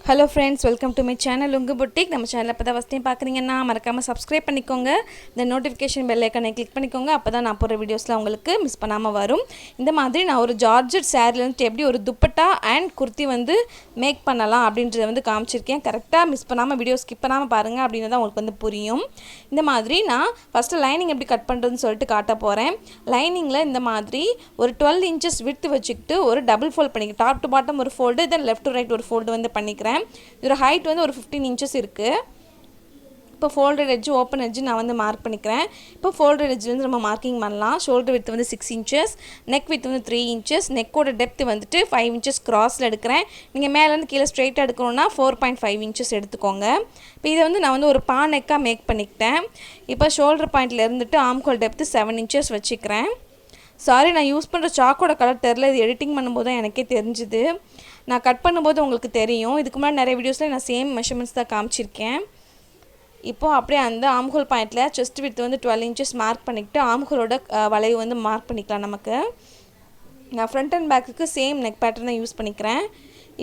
Hello friends, welcome to my channel Ungu boutique. நம்ம சேனலை இப்போதான் ஃபர்ஸ்ட் டைம் பார்க்குறீங்கன்னா மறக்காமல் சப்ஸ்கிரைப் பண்ணிக்கோங்க. இந்த நோட்டிஃபிகேஷன் பெல் ஐக்கனை கிளிக் பண்ணிக்கோங்க. அப்போ தான் நான் போகிற வீடியோஸ்லாம் உங்களுக்கு மிஸ் பண்ணாமல் வரும். இந்த மாதிரி நான் ஒரு ஜார்ஜெட் சாரிலேருந்து எப்படி ஒரு துப்பட்டா அண்ட் குர்த்தி வந்து மேக் பண்ணலாம் அப்படின்றத வந்து காமிச்சிருக்கேன். கரெக்டாக மிஸ் பண்ணாமல் வீடியோ ஸ்கிப் பண்ணாமல் பாருங்கள் அப்படின்னு தான் உங்களுக்கு வந்து புரியும். இந்த மாதிரி நான் ஃபஸ்ட்டு லைனிங் எப்படி கட் பண்ணுறதுன்னு சொல்லிட்டு காட்ட போகிறேன். லைனிங்கில் இந்த மாதிரி ஒரு 12 inches விட்த் வச்சுக்கிட்டு ஒரு டபுள் ஃபோல்ட் பண்ணிக்கிறேன். டாப் டு பாட்டம் ஒரு fold, then left to right ஒரு ஃபோல்டு வந்து பண்ணிக்கிறேன். இதோட ஹைட் வந்து ஒரு 15 inches இருக்குது. இப்போ ஃபோல்டட் எட்ஜ் ஓப்பன் எட்ஜ் நான் வந்து மார்க் பண்ணிக்கிறேன். இப்போ ஃபோல்டட் எட்ஜ்லேருந்து நம்ம மார்க்கிங் பண்ணலாம். ஷோல்டர் வித் வந்து 6 inches, நெக் வித் வந்து 3 inches, நெக்கோட டெப்த் வந்துட்டு 5 inches கிராஸில் எடுக்கிறேன். நீங்கள் மேலேருந்து கீழே ஸ்ட்ரெயிட்டாக எடுக்கணும்னா 4.5 inches எடுத்துக்கோங்க. இப்போ இதை வந்து நான் வந்து ஒரு பா நெக்காக மேக் பண்ணிக்கிட்டேன். இப்போ ஷோல்டர் பாயிண்டில் இருந்துட்டு ஆம்கோல் டெப்த்து 7 inches வச்சுக்கிறேன். சாரி, நான் யூஸ் பண்ணுற சாக்கோட கலர் தெரில, இது எடிட்டிங் பண்ணும்போது தான் எனக்கே தெரிஞ்சுது. நான் கட் பண்ணும்போது உங்களுக்கு தெரியும். இதுக்கு முன்னாடி நிறைய வீடியோஸில் நான் சேம் மெஷர்மெண்ட்ஸ் தான் காமிச்சிருக்கேன். இப்போது அப்படியே அந்த ஆம்ஹோல் பாயிண்டில் செஸ்ட் வித் வந்து 12 inches மார்க் பண்ணிக்கிட்டு ஆம்ஹோலோட வளைவு வந்து மார்க் பண்ணிக்கலாம். நமக்கு நான் ஃப்ரண்ட் அண்ட் பேக்குக்கு சேம் நெக் பேட்டர்ன் தான் யூஸ் பண்ணிக்கிறேன்.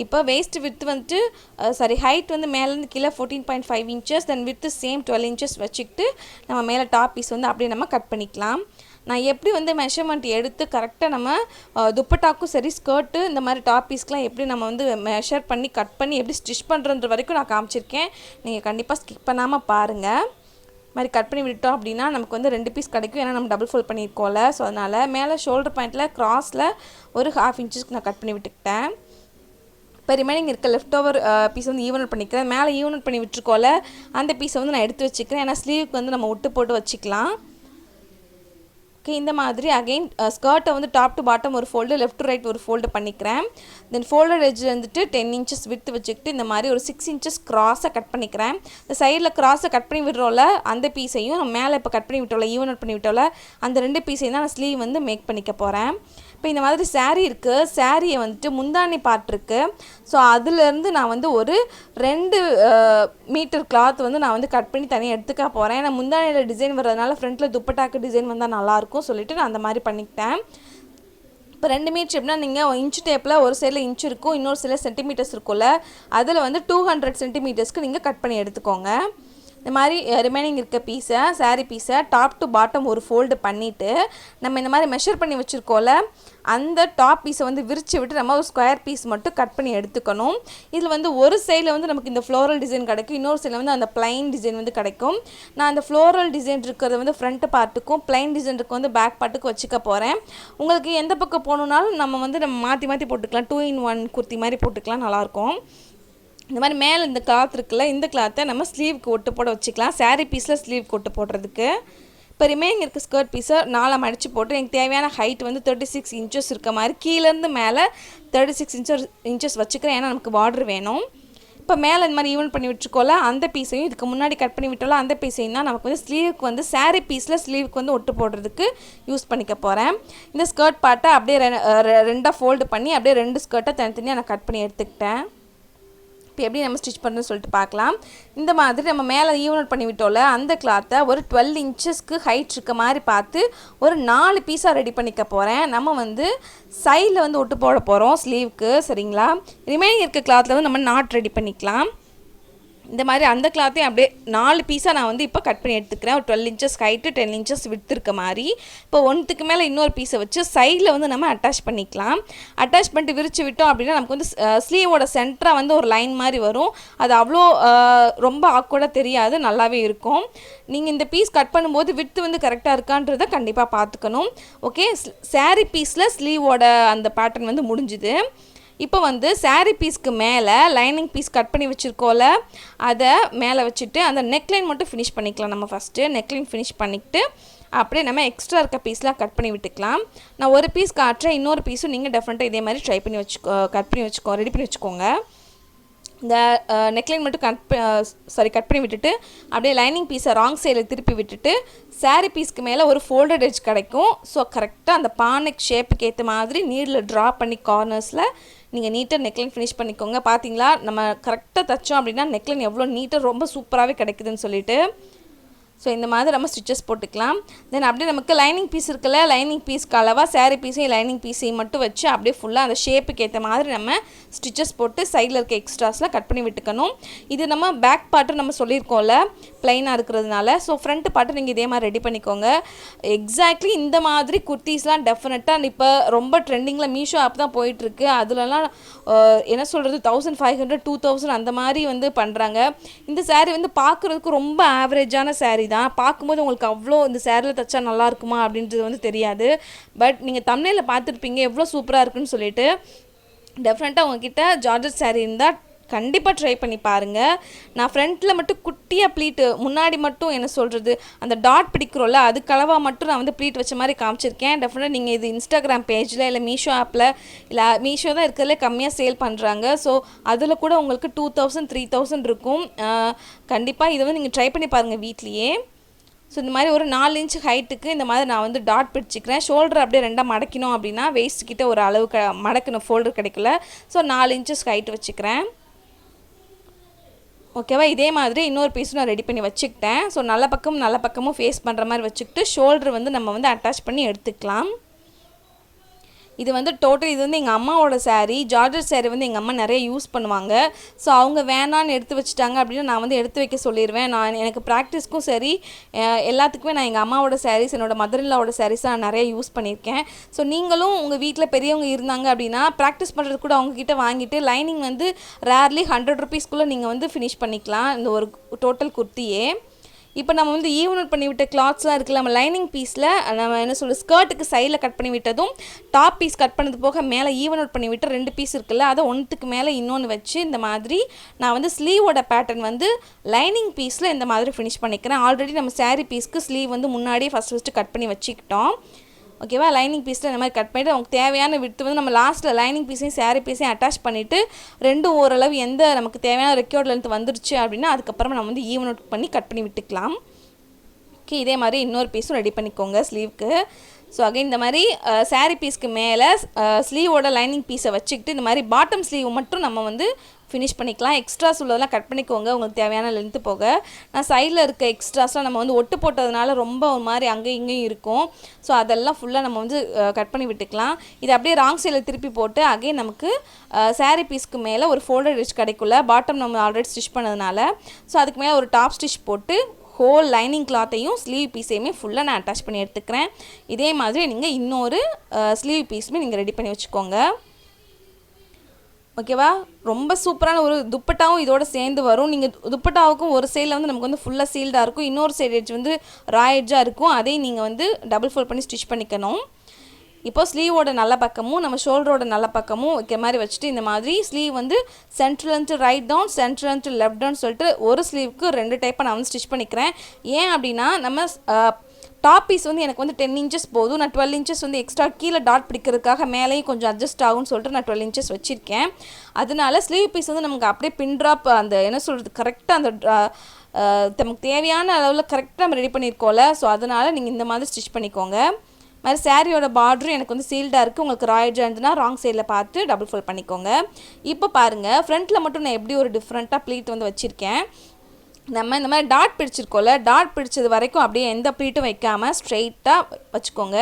இப்போ வேஸ்ட் வித் வந்துட்டு ஹைட் வந்து மேலேருந்து கீழே 14.5 inches, then with same 12 inches வச்சுக்கிட்டு நம்ம மேலே டாப் பீஸ் வந்து அப்படியே நம்ம கட் பண்ணிக்கலாம். நான் எப்படி வந்து மெஷர்மெண்ட் எடுத்து கரெக்டாக நம்ம துப்பட்டாக்கும் சரி ஸ்கர்ட்டு இந்த மாதிரி டாப் பீஸ்க்கெலாம் எப்படி நம்ம வந்து மெஷர் பண்ணி கட் பண்ணி எப்படி ஸ்டிச் பண்ணுறது வரைக்கும் நான் காமிச்சிருக்கேன். நீங்கள் கண்டிப்பாக ஸ்கிப் பண்ணாமல் பாருங்கள். மாதிரி கட் பண்ணி விட்டோம் அப்படின்னா நமக்கு வந்து 2 பீஸ் கிடைக்கும். ஏன்னா நம்ம டபுள் ஃபோல்ட் பண்ணியிருக்கோம்ல. ஸோ அதனால் மேலே ஷோல்டர் பாயிண்டில் கிராஸில் ஒரு 1/2 inches நான் கட் பண்ணி விட்டுக்கிட்டேன். இப்போ ரிமைனிங் இருக்க லெஃப்ட் ஓவர் பீஸ் வந்து ஈவன் பண்ணிக்கிறேன். மேலே ஈவன் பண்ணி விட்டுருக்கோம்ல, அந்த பீஸை வந்து நான் எடுத்து வச்சுக்கிறேன். ஏன்னா ஸ்லீவுக்கு வந்து நம்ம ஒட்டு போட்டு வச்சுக்கலாம். ஓகே, இந்த மாதிரி அகெயின் ஸ்கர்ட்டை வந்து டாப் டு பாட்டம் ஒரு ஃபோல்டு, லெஃப்ட் டு ரைட் ஒரு ஃபோல்டு பண்ணிக்கிறேன். தென் ஃபோல்டட் எட்ஜ் வந்துட்டு 10 inches விட்டு வச்சுக்கிட்டு இந்த மாதிரி ஒரு 6 inches கிராஸை கட் பண்ணிக்கிறேன். இந்த சைடில் கிராஸை கட் பண்ணி விடுறோம்ல, அந்த பீஸையும் நம்ம மேலே இப்போ கட் பண்ணி விட்டோம்ல, ஈவன் அவுட் பண்ணி விட்டோம்ல, அந்த 2 பீஸையும் தான் நான் ஸ்லீவ் வந்து மேக் பண்ணிக்க போகிறேன். இப்போ இந்த மாதிரி சாரீ இருக்குது. சாரியை வந்துட்டு முந்தானி பார்ட் இருக்குது. ஸோ அதுலேருந்து நான் வந்து ஒரு 2 மீட்டர் கிளாத் வந்து நான் வந்து கட் பண்ணி தனியாக எடுத்துக்க போகிறேன். ஏன்னா முந்தானியில் டிசைன் வர்றதுனால ஃப்ரண்ட்டில் துப்பட்டாக்கு டிசைன் வந்தால் நல்லாயிருக்கும் சொல்லிவிட்டு நான் அந்த மாதிரி பண்ணிக்கிட்டேன். இப்போ 2 மீட்டர் எப்படின்னா நீங்கள் இன்ச்சு டேப்பில் ஒரு சைடில் இன்ச் இருக்கும், இன்னொரு சைடில் சென்டிமீட்டர்ஸ் இருக்கும்ல, அதில் வந்து 200 centimetersக்கு நீங்கள் கட் பண்ணி எடுத்துக்கோங்க. இந்த மாதிரி ரிமைனிங் இருக்க பீஸை சாரீ பீஸை டாப் டு பாட்டம் ஒரு ஃபோல்டு பண்ணிவிட்டு நம்ம இந்த மாதிரி மெஷர் பண்ணி வச்சுருக்கோம்ல, அந்த டாப் பீஸை வந்து விரித்து விட்டு நம்ம ஒரு ஸ்கொயர் பீஸ் மட்டும் கட் பண்ணி எடுத்துக்கணும். இதில் வந்து ஒரு சைடில் வந்து நமக்கு இந்த ஃப்ளோரல் டிசைன் கிடைக்கும், இன்னொரு சைடில் வந்து அந்த பிளைன் டிசைன் வந்து கிடைக்கும். நான் அந்த ஃப்ளோரல் டிசைன் இருக்கிறத வந்து ஃப்ரண்ட் பார்ட்டுக்கும் பிளைன் டிசைன் இருக்க வந்து பேக் பார்ட்டுக்கும் வச்சுக்க போகிறேன். உங்களுக்கு எந்த பக்கம் போகணுன்னாலும் நம்ம மாற்றி மாற்றி போட்டுக்கலாம். 2 in 1 குர்த்தி மாதிரி போட்டுக்கலாம், நல்லாயிருக்கும். இந்த மாதிரி மேலே இந்த கிளாத் இருக்குல்ல, இந்த கிளாத்தை நம்ம ஸ்லீவுக்கு ஒட்டு போட வச்சுக்கலாம். சாரீ பீஸில் ஸ்லீவுக்கு ஒட்டு போடுறதுக்கு. இப்போ ரிமைனிங் இருக்க ஸ்கர்ட் பீஸை 4 மடித்து போட்டு எனக்கு தேவையான ஹைட் வந்து 36 inches இருக்க மாதிரி கீழேருந்து மேலே 36 inches வச்சுக்கிறேன். ஏன்னா நமக்கு பார்டர் வேணும். இப்போ மேலே இந்த மாதிரி ஈவன் பண்ணி விட்டுருக்கோம்ல, அந்த பீஸையும் இதுக்கு முன்னாடி கட் பண்ணி விட்டோம்ல, அந்த பீஸையும் தான் நமக்கு வந்து ஸ்லீவுக்கு வந்து சாரீ பீஸில் ஸ்லீவுக்கு வந்து ஒட்டு போடுறதுக்கு யூஸ் பண்ணிக்க போகிறேன். இந்த ஸ்கர்ட் பார்ட்டை அப்படியே 2 ஃபோல்டு பண்ணி அப்படியே 2 ஸ்கர்ட்டை தனித்தனியாக நான் கட் பண்ணி எடுத்துக்கிட்டேன். இப்போ எப்படி நம்ம ஸ்டிச் பண்ணுறதுன்னு சொல்லிட்டு பார்க்கலாம். இந்த மாதிரி நம்ம மேலே ஈவன் பண்ணி விட்டோம்ல, அந்த கிளாத்தை ஒரு 12 inchesக்கு ஹைட் இருக்க மாதிரி பார்த்து ஒரு 4 பீஸாக ரெடி பண்ணிக்க போகிறேன். நம்ம வந்து சைடில் வந்து ஒட்டு போட போகிறோம் ஸ்லீவுக்கு, சரிங்களா? ரிமைனிங் இருக்க கிளாத்தில் வந்து நம்ம நாட் ரெடி பண்ணிக்கலாம். இந்த மாதிரி அந்த கிளாத்தையும் அப்படியே 4 பீஸாக நான் வந்து இப்போ கட் பண்ணி எடுத்துக்கிறேன். ஒரு 12 inches ஹைட்டு 10 inches விட்டு இருக்க மாதிரி. இப்போ ஒன்றுக்கு மேலே இன்னொரு பீஸை வச்சு சைடில் வந்து நம்ம அட்டாச் பண்ணிக்கலாம். அட்டாச் பண்ணிட்டு விரித்து விட்டோம் அப்படின்னா நமக்கு வந்து ஸ்லீவோட சென்டராக வந்து ஒரு லைன் மாதிரி வரும். அது அவ்வளோ ரொம்ப ஆக்வர்டாக தெரியாது, நல்லாவே இருக்கும். நீங்கள் இந்த பீஸ் கட் பண்ணும்போது விட்டு வந்து கரெக்டாக இருக்கான்றதை கண்டிப்பாக பார்த்துக்கணும். ஓகே, சாரீ பீஸில் ஸ்லீவோட அந்த பேட்டர்ன் வந்து முடிஞ்சுது. இப்போ வந்து சாரீ பீஸ்க்கு மேலே லைனிங் பீஸ் கட் பண்ணி வச்சுருக்கோம்ல, அதை மேலே வச்சுட்டு அந்த நெக்லைன் மட்டும் ஃபினிஷ் பண்ணிக்கலாம். நம்ம ஃபஸ்ட்டு நெக்லைன் ஃபினிஷ் பண்ணிவிட்டு அப்படியே நம்ம எக்ஸ்ட்ரா இருக்க பீஸ்லாம் கட் பண்ணி விட்டுக்கலாம். நான் ஒரு பீஸ் காட்டுறேன், இன்னொரு பீஸும் நீங்கள் டெஃபரெண்ட்டாக இதே மாதிரி ட்ரை பண்ணி கட் பண்ணி ரெடி பண்ணி வச்சுக்கோங்க. இந்த நெக்லைன் மட்டும் கட் பண்ணி விட்டுட்டு அப்படியே லைனிங் பீஸை ராங் சைடில் திருப்பி விட்டுட்டு சாரீ பீஸ்க்கு மேலே ஒரு ஃபோல்டட் எட்ஜ் கிடைக்கும். ஸோ கரெக்டாக அந்த பானெக் ஷேப்புக்கு ஏற்ற மாதிரி நீடில் ட்ரா பண்ணி கார்னர்ஸில் நீங்கள் நீட்டாக நெக்லைன் ஃபினிஷ் பண்ணிக்கோங்க. பார்த்தீங்களா, நம்ம கரெக்டாக தைச்சோம் அப்படின்னா நெக்லைன் எவ்வளோ நீட்டாக ரொம்ப சூப்பராகவே கிடைக்குதுன்னு சொல்லிட்டு ஸோ இந்த மாதிரி நம்ம ஸ்டிச்சஸ் போட்டுக்கலாம். தென் அப்படியே நமக்கு லைனிங் பீஸ் இருக்குல்ல, லைனிங் பீஸ்க்கு அளவாக சாரீ பீஸையும் லைனிங் பீஸையும் மட்டும் வச்சு அப்படியே ஃபுல்லாக அந்த ஷேப்புக்கு ஏற்ற மாதிரி நம்ம ஸ்டிச்சஸ் போட்டு சைடில் இருக்க எக்ஸ்ட்ராஸ்லாம் கட் பண்ணி விட்டுக்கணும். இது நம்ம பேக் பார்ட்டு நம்ம சொல்லியிருக்கோம்ல ப்ளைனாக இருக்கிறதுனால. ஸோ ஃப்ரண்ட் பார்ட்டு நீங்கள் இதே மாதிரி ரெடி பண்ணிக்கோங்க. எக்ஸாக்ட்லி இந்த மாதிரி குர்த்திஸ்லாம் டெஃபினட்டாக இப்போ ரொம்ப ட்ரெண்டிங்கில் மீஷோ ஆப் தான் போயிட்டுருக்கு. அதுலலாம் என்ன சொல்கிறது 1500 2000 அந்த மாதிரி வந்து பண்ணுறாங்க. இந்த சாரீ வந்து பார்க்குறதுக்கு ரொம்ப ஆவரேஜான சாரீ தான். பார்க்கும்போது உங்களுக்கு அவ்வளோ இந்த சேரில் தைச்சா நல்லா இருக்குமா அப்படின்றது வந்து தெரியாது. பட் நீங்கள் தம்ப்நெயிலில் பார்த்துருப்பீங்க எவ்வளோ சூப்பராக இருக்குன்னு சொல்லிட்டு. டெஃபினட்டாக உங்ககிட்ட ஜார்ஜெட் சாரீ இருந்தால் கண்டிப்பாக ட்ரை பண்ணி பாருங்கள். நான் ஃப்ரண்ட்டில் மட்டும் குட்டியாக ப்ளீட்டு முன்னாடி மட்டும் என்ன சொல்கிறது அந்த டாட் பிடிக்கிறோம்ல அதுக்களவாக மட்டும் நான் வந்து ப்ளீட் வச்ச மாதிரி காமிச்சிருக்கேன். டெஃபினட்டாக நீங்கள் இது இன்ஸ்டாகிராம் பேஜில் இல்லை மீஷோ ஆப்பில் இல்லை மீஷோ தான் இருக்கிறதுல கம்மியாக சேல் பண்ணுறாங்க. ஸோ அதில் கூட உங்களுக்கு 2000 3000 இருக்கும். கண்டிப்பாக இதை வந்து நீங்கள் ட்ரை பண்ணி பாருங்கள் வீட்லேயே. ஸோ இந்த மாதிரி ஒரு 4 இன்ச் ஹைட்டுக்கு இந்த மாதிரி நான் வந்து டாட் பிடிச்சிக்கிறேன். ஷோல்டர் அப்படியே ரெண்டாக மடக்கணும் அப்படின்னா வேஸ்ட் கிட்ட ஒரு அளவு மடக்கணும் ஃபோல்டர் கிடைக்கல. ஸோ 4 இன்ச்சஸ் ஹைட் வச்சுக்கிறேன். ஓகேவா, இதே மாதிரி இன்னொரு பீஸும் நான் ரெடி பண்ணி வச்சுக்கிட்டேன். ஸோ நல்ல பக்கமும் ஃபேஸ் பண்ணுற மாதிரி வச்சுக்கிட்டு ஷோல்டர் வந்து நம்ம வந்து அட்டாச் பண்ணி எடுத்துக்கலாம். இது வந்து டோட்டல் இது வந்து எங்கள் அம்மாவோட சாரீ. ஜார்ஜெட் சாரீ வந்து எங்கள் அம்மா நிறைய யூஸ் பண்ணுவாங்க. ஸோ அவங்க வேணான்னு எடுத்து வச்சுட்டாங்க அப்படின்னா நான் வந்து எடுத்து வைக்க சொல்லிடுவேன். எனக்கு ப்ராக்டிஸ்க்கும் சரி எல்லாத்துக்குமே நான் எங்கள் அம்மாவோட சாரீஸ் என்னோடய மதர்-இன்-லாவோட சாரீஸ் நான் நிறைய யூஸ் பண்ணியிருக்கேன். ஸோ நீங்களும் உங்கள் வீட்டில் பெரியவங்க இருந்தாங்க அப்படின்னா ப்ராக்டிஸ் பண்ணுறது கூட அவங்கக்கிட்ட வாங்கிட்டு லைனிங் வந்து ரேர்லி 100 ருபீஸ்க்குள்ளே நீங்கள் வந்து ஃபினிஷ் பண்ணிக்கலாம் இந்த ஒரு டோட்டல் குர்த்தியே. இப்போ நம்ம வந்து ஈவன் அவுட் பண்ணி விட்ட கிளாத்ஸ்லாம் இருக்குல்ல நம்ம லைனிங் பீஸில் நம்ம என்ன சொல்கிறது ஸ்கர்ட்டுக்கு சைடில் கட் பண்ணி விட்டதும் டாப் பீஸ் கட் பண்ணது போக மேலே ஈவன் அவுட் பண்ணி விட்டு 2 பீஸ் இருக்குல்ல அதை ஒன்றுத்துக்கு மேலே இன்னொன்று வச்சு இந்த மாதிரி நான் வந்து ஸ்லீவோட பேட்டர்ன் வந்து லைனிங் பீஸில் இந்த மாதிரி ஃபினிஷ் பண்ணிக்கிறேன். ஆல்ரெடி நம்ம சாரீ பீஸ்க்கு ஸ்லீவ் வந்து முன்னாடியே ஃபஸ்ட்டு கட் பண்ணி வச்சுக்கிட்டோம். ஓகேவா, லைனிங் பீஸில் இந்த மாதிரி கட் பண்ணிவிட்டு அவங்களுக்கு தேவையான விட்டு வந்து நம்ம லாஸ்ட்டில் லைனிங் பீஸையும் சாரீ பீஸையும் அட்டாச் பண்ணிவிட்டு ரெண்டும் ஓரளவு எந்த நமக்கு தேவையான ரெக்கார்ட் லென்த் வந்துருச்சு அப்படின்னா அதுக்கப்புறமா நம்ம வந்து ஈவன் அவுட் பண்ணி கட் பண்ணி விட்டுக்கலாம். ஓகே, இதே மாதிரி இன்னொரு பீஸும் ரெடி பண்ணிக்கோங்க ஸ்லீவ்க்கு. ஸோ அகைன் இந்த மாதிரி சாரீ பீஸ்க்கு மேலே ஸ்லீவோட லைனிங் பீஸை வச்சுக்கிட்டு இந்த மாதிரி பாட்டம் ஸ்லீவ் மட்டும் நம்ம வந்து ஃபினிஷ் பண்ணிக்கலாம். எக்ஸ்ட்ராஸ் உள்ளதெல்லாம் கட் பண்ணிக்கோங்க உங்களுக்கு தேவையான லென்த்து போக. நான் சைடில் இருக்க எக்ஸ்ட்ராஸ்லாம் நம்ம வந்து ஒட்டு போட்டதுனால ரொம்ப ஒரு மாதிரி அங்கேயும் இங்கேயும் இருக்கும். ஸோ அதெல்லாம் ஃபுல்லாக நம்ம வந்து கட் பண்ணி விட்டுக்கலாம். இது அப்படியே ராங் சைடில் திருப்பி போட்டு அகைன் நமக்கு சாரீ பீஸ்க்கு மேலே ஒரு ஃபோல்டட் ஸ்டிச் கிடைக்குள்ள பாட்டம் நம்ம ஆல்ரெடி ஸ்டிச் பண்ணதுனால. ஸோ அதுக்கு மேலே ஒரு டாப் ஸ்டிச் போட்டு ஹோல் லைனிங் கிளாத்தையும் ஸ்லீவ் பீஸையுமே ஃபுல்லாக நான் அட்டாச் பண்ணி எடுத்துக்கிறேன். இதே மாதிரி நீங்கள் இன்னொரு ஸ்லீவ் பீஸுமே நீங்கள் ரெடி பண்ணி வச்சுக்கோங்க. ஓகேவா, ரொம்ப சூப்பரான ஒரு துப்பட்டாவும் இதோட சேர்ந்து வரும். நீங்கள் துப்பட்டாவுக்கும் ஒரு சைடில் வந்து நமக்கு வந்து ஃபுல்லாக சீல்டாக இருக்கும், இன்னொரு சைடு எட்ஜ் வந்து ரா எட்ஜாக இருக்கும். அதையும் நீங்கள் வந்து டபுள் ஃபோல்ட் பண்ணி ஸ்டிச் பண்ணிக்கணும். இப்போ ஸ்லீவோட நல்ல பக்கமும் நம்ம ஷோல்டரோட நல்ல பக்கமும் வைக்க மாதிரி வச்சுட்டு இந்த மாதிரி ஸ்லீவ் வந்து central right down central left down சொல்லிட்டு ஒரு ஸ்லீவுக்கு 2 டைப்பாக நான் வந்து ஸ்டிச் பண்ணிக்கிறேன். ஏன் அப்படின்னா நம்ம டாப் பீஸ் வந்து எனக்கு வந்து 10 இன்ச்சஸ் போதும். நான் 12 இன்ச்சஸ் வந்து எக்ஸ்ட்ரா கீழே டாட் பிடிக்கிறதுக்காக மேலேயும் கொஞ்சம் அட்ஜஸ்ட் ஆகும்னு சொல்லிட்டு நான் 12 இன்ச்சஸ் வச்சுருக்கேன். அதனால ஸ்லீவ் பீஸ் வந்து நமக்கு அப்படியே பின் ட்ராப் அந்த என்ன சொல்கிறது கரெக்டாக அந்த நமக்கு தேவையான அளவில் கரெக்டாக நம்ம ரெடி பண்ணியிருக்கோம்ல. ஸோ அதனால் நீங்கள் இந்த மாதிரி ஸ்டிச் பண்ணிக்கோங்க. மாதிரி சாரியோட பார்டரும் எனக்கு வந்து சீல்டாக இருக்குது. உங்களுக்கு ராய்டாக இருந்துன்னா ராங் சைடில் பார்த்து டபுள் ஃபோல்ட் பண்ணிக்கோங்க. இப்போ பாருங்கள் ஃப்ரண்ட்டில் மட்டும் நான் எப்படி ஒரு டிஃப்ரெண்ட்டாக ப்ளீட் வந்து வச்சுருக்கேன். நம்ம இந்த மாதிரி டாட் பிடிச்சிருக்கோம்ல டாட் பிடிச்சது வரைக்கும் அப்படியே எந்த ப்ளீட்டும் வைக்காமல் ஸ்ட்ரெயிட்டாக வச்சுக்கோங்க.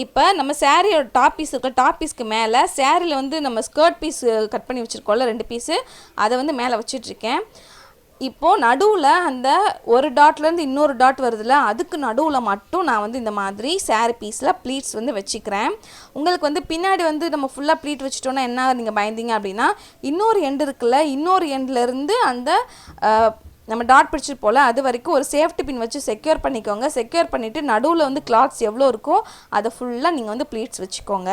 இப்போ நம்ம சாரியோட டாப் பீஸ் இருக்க டாப் பீஸ்க்கு மேலே சாரியில் வந்து நம்ம ஸ்கர்ட் பீஸ் கட் பண்ணி வச்சுருக்கோம்ல 2 பீஸு அதை வந்து மேலே வச்சிட்ருக்கேன். இப்போது நடுவில் அந்த ஒரு டாட்லேருந்து இன்னொரு டாட் வருதுல்ல அதுக்கு நடுவில் மட்டும் நான் வந்து இந்த மாதிரி சாரீ பீஸில் ப்ளீட்ஸ் வந்து வச்சுக்கிறேன். உங்களுக்கு வந்து பின்னாடி வந்து நம்ம ஃபுல்லாக ப்ளீட் வச்சுட்டோன்னா என்ன நீங்கள் பயந்தீங்க அப்படின்னா இன்னொரு எண்டு இருக்குல்ல இன்னொரு எண்ட்லேருந்து அந்த நம்ம டாட் பிடிச்சிட்டு போல் அது வரைக்கும் ஒரு சேஃப்டி பின் வச்சு செக்யூர் பண்ணிக்கோங்க. செக்யூர் பண்ணிவிட்டு நடுவில் வந்து கிளாத்ஸ் எவ்வளோ இருக்கோ அதை ஃபுல்லாக நீங்கள் வந்து ப்ளீட்ஸ் வச்சுக்கோங்க.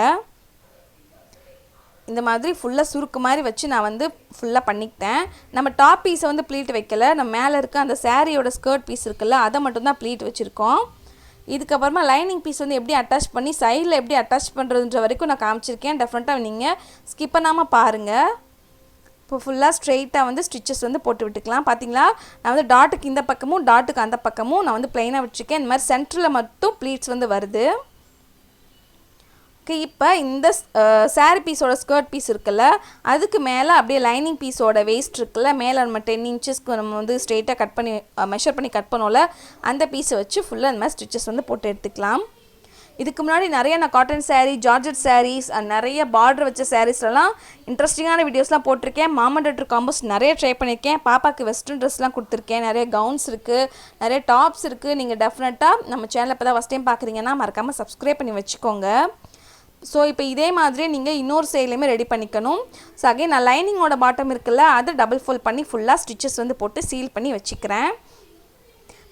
இந்த மாதிரி ஃபுல்லாக சுருக்கு மாதிரி வச்சு நான் வந்து ஃபுல்லாக பண்ணிக்கிட்டேன். நம்ம டாப் பீஸை வந்து ப்ளீட் வைக்கல, நம்ம மேலே இருக்க அந்த சாரியோட ஸ்கர்ட் பீஸ் இருக்குல்ல அதை மட்டும்தான் ப்ளீட் வச்சுருக்கோம். இதுக்கப்புறமா லைனிங் பீஸ் வந்து எப்படி அட்டாச் பண்ணி சைடில் எப்படி அட்டாச் பண்ணுறதுன்ற வரைக்கும் நான் காமிச்சிருக்கேன். டெஃபினட்டாக நீங்கள் ஸ்கிப் பண்ணாமல் பாருங்கள். இப்போ ஃபுல்லாக ஸ்ட்ரெயிட்டாக வந்து ஸ்டிச்சஸ் வந்து போட்டு விட்டுக்கலாம். பார்த்தீங்களா நான் வந்து டாட்டுக்கு இந்த பக்கமும் டாட்டுக்கு அந்த பக்கமும் நான் வந்து ப்ளைனாக வச்சுருக்கேன். இந்த மாதிரி சென்டரில் மட்டும் ப்ளீட்ஸ் வந்து வருது. இப்போ இந்த saree பீஸோட ஸ்கர்ட் பீஸ் இருக்குல்ல அதுக்கு மேலே அப்படியே லைனிங் பீஸோட வேஸ்ட் இருக்குல்ல மேலே நம்ம 10 இன்ச்சஸ்க்கு நம்ம வந்து ஸ்ட்ரெயிட்டாக கட் பண்ணி மெஷர் பண்ணி கட் பண்ணோம்ல அந்த பீஸை வச்சு ஃபுல்லாக இந்த மாதிரி ஸ்டிச்சஸ் வந்து போட்டு எடுத்துக்கலாம். இதுக்கு முன்னாடி நிறைய நான் காட்டன் saree ஜார்ஜெட் sarees நிறைய பார்டர் வச்ச சாரீஸ்லாம் இன்ட்ரெஸ்டிங்கான வீடியோஸ்லாம் போட்டிருக்கேன். மாமா டாட்டர் காம்போஸ் நிறைய ட்ரை பண்ணியிருக்கேன். பாப்பாவுக்கு வெஸ்டர்ன் ட்ரெஸ்லாம் கொடுத்துருக்கேன். நிறைய கவுன்ஸ் இருக்குது, நிறைய டாப்ஸ் இருக்குது. நீங்கள் டெஃபினட்டாக நம்ம சேனலை இப்போ தான் ஃபஸ்ட் டைம் பார்க்குறீங்கன்னா மறக்காமல் சப்ஸ்கிரைப் பண்ணி வச்சுக்கோங்க. ஸோ இப்போ இதே மாதிரி நீங்கள் இன்னொரு சைட்லேயுமே ரெடி பண்ணிக்கணும். ஸோ அகைன் நான் லைனிங்கோட பாட்டம் இருக்குல்ல அதை டபுள் ஃபோல்ட் பண்ணி ஃபுல்லாக ஸ்டிச்சஸ் வந்து போட்டு சீல் பண்ணி வச்சுக்கிறேன்.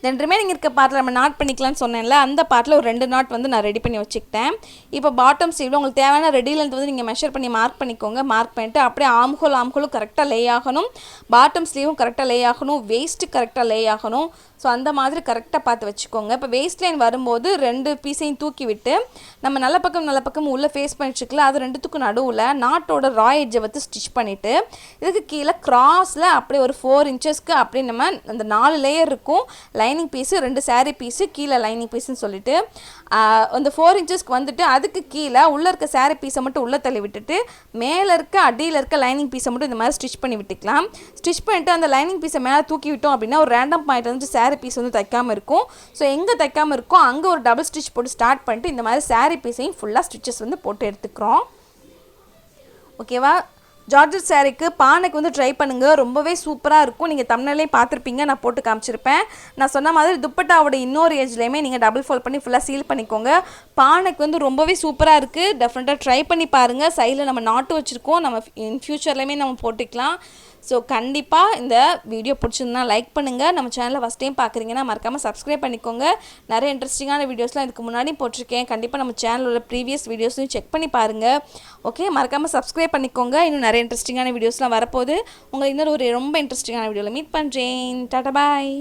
தென் ரிமைனிங் இருக்க பார்ட்டில் நம்ம நாட் பண்ணிக்கலாம்னு சொன்னேன்ல அந்த பார்ட்டில் ஒரு 2 நாட் வந்து நான் ரெடி பண்ணி வச்சுக்கிட்டேன். இப்போ பாட்டம் ஸ்லீவில் உங்களுக்கு தேவையான ரெடி லென்த் வந்து நீங்கள் மெஷர் பண்ணி மார்க் பண்ணிக்கோங்க. மார்க் பண்ணிட்டு அப்படியே ஆம்ஹோலும் கரெக்டாக லே ஆகணும், பாட்டம் ஸ்லீவும் கரெக்டாக லே ஆகணும், வேஸ்ட்டு கரெக்டாக லே ஆகணும். ஸோ அந்த மாதிரி கரெக்டாக பார்த்து வச்சுக்கோங்க. இப்போ வேஸ்ட் லைன் வரும்போது 2 பீஸையும் தூக்கி விட்டு நம்ம நல்ல பக்கம் உள்ளே ஃபேஸ் பண்ணிச்சுக்கலாம். அது 2த்துக்கும் நடுவில் நாட்டோட ரா எட்ஜை வந்து ஸ்டிச் பண்ணிவிட்டு இதுக்கு கீழே கிராஸில் அப்படியே ஒரு 4 இன்ச்சஸ்க்கு அப்படியே நம்ம அந்த 4 லேயர் இருக்கும். லைனிங் பீஸு 2 saree பீஸு கீழே லைனிங் பீஸுன்னு சொல்லிட்டு அந்த 4 இன்ச்சஸ்க்கு வந்துட்டு அதுக்கு கீழே உள்ளே இருக்க saree பீஸை மட்டும் உள்ளே தள்ளி விட்டுட்டு மேலே இருக்க அடியில் இருக்க லைனிங் பீஸை மட்டும் இந்த மாதிரி ஸ்டிச் பண்ணி விட்டுக்கலாம். ஸ்டிச் பண்ணிவிட்டு அந்த லைனிங் பீஸை மேலே தூக்கி விட்டோம் அப்படின்னா ஒரு ரேண்டம் பாயிண்ட் வந்து saree பீஸ் வந்து தைக்காமல் இருக்கும். ஸோ எங்கே தைக்காமல் இருக்கோ அங்கே ஒரு டபுள் ஸ்டிச் போட்டு ஸ்டார்ட் பண்ணிட்டு இந்த மாதிரி saree பீஸையும் ஃபுல்லாக ஸ்டிச்சஸ் வந்து போட்டு எடுத்துக்கிறோம். ஓகேவா? ஜார்ஜெட் சாரீக்கு பானைக்கு வந்து ட்ரை பண்ணுங்கள், ரொம்பவே சூப்பராக இருக்கும். நீங்கள் தமிழ்லேயே பார்த்துருப்பீங்க, நான் போட்டு காமிச்சிருப்பேன். நான் சொன்ன மாதிரி துப்பட்டாவோட இன்னொரு ஏஜ்லேயுமே நீங்கள் டபுள் ஃபோல்ட் பண்ணி ஃபுல்லாக சீல் பண்ணிக்கோங்க. பானைக்கு வந்து ரொம்பவே சூப்பராக இருக்குது. டெஃபினட்டாக ட்ரை பண்ணி பாருங்கள். சைடில் நம்ம நாட்டு வச்சுருக்கோம், நம்ம இன் ஃப்யூச்சர்லேயுமே நம்ம போட்டுக்கலாம். ஸோ கண்டிப்பாக இந்த வீடியோ பிடிச்சிருந்தா லைக் பண்ணுங்கள். நம்ம சேனலை ஃபஸ்ட் டைம் பார்க்குறீங்கன்னா மறக்காமல் சப்ஸ்கிரைப் பண்ணிக்கோங்க. நிறைய இன்ட்ரெஸ்டிங்கான வீடியோஸ்லாம் இதுக்கு முன்னாடி போட்டிருக்கேன். கண்டிப்பாக நம்ம சேனலோட ப்ரீவியஸ் வீடியோஸையும் செக் பண்ணி பாருங்கள். ஓகே, மறக்காமல் சப்ஸ்கிரைப் பண்ணிக்கோங்க. இன்னும் நிறைய இன்ட்ரெஸ்டிங்கான வீடியோஸ்லாம் வரப்போகுது. உங்களை இன்னொரு ரொம்ப இன்ட்ரெஸ்டிங்கான வீடியோவில் மீட் பண்ணுறேன். டாடா பாய்.